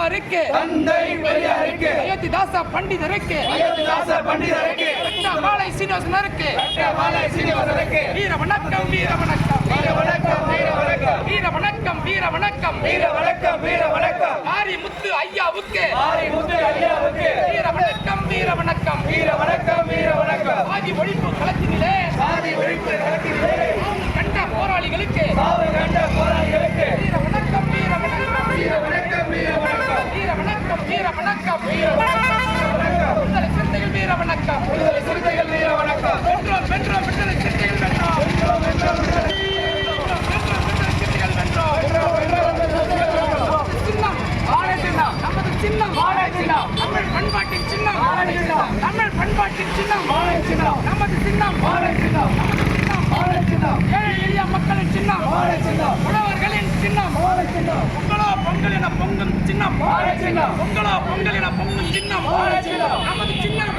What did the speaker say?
பெரியாருக்கு அயோத்திதாச பண்டிதருக்கு மாலை சீனிவாசனருக்கு வீர வணக்கம் வீர வணக்கம் வீர வணக்கம் வீர வணக்கம் வீர வணக்கம் வீர வணக்கம் வீர வணக்கம் வீர வணக்கம் மாரிமுத்து ஐயாவுக்கு வீர வணக்கம் வீர வணக்கம் வீர வணக்கம் வீர வணக்கம் சாதி ஒழிப்பு களத்தினிலே கண்ட போராளிகளுக்கு வீர வணக்கம் வீர வணக்கம் வீர வணக்கம் வீர வணக்கம் வீர வணக்கம் வீர வணக்கம் வீர வணக்கம் விடுதலை சிறுத்தைகள் வீர வணக்கம் விடுதலை சிறுத்தைகள் வீர வணக்கம் வென்றோம் வென்றோம் விடுதலை சிறுத்தைகள் வென்றோம் வென்றோம் வென்றோம் விடுதலை சிறுத்தைகள் வென்றோம் சின்னம் வாழை சின்னம் நமது சின்னம் வாழை சின்னம் தமிழ் பண்பாட்டின் சின்னம் வாழை சின்னம் தமிழ் பண்பாட்டின் சின்னம் வாழை சின்னம் நமது சின்னம் வாழை சின்னம் நமது சின்னம் வாழை சின்னம் ஏழை எளிய மக்களின் சின்னம் வாழை சின்னம் உழவர்களின் சின்னம் வாழை சின்னம் உங்களோ பொங்கல் என பொங்கும் சின்னம் வாழை சின்னம் உங்களோ பொங்கல் என பொங்கும் சின்னம் வாழை சின்னம் நமது சின்னம்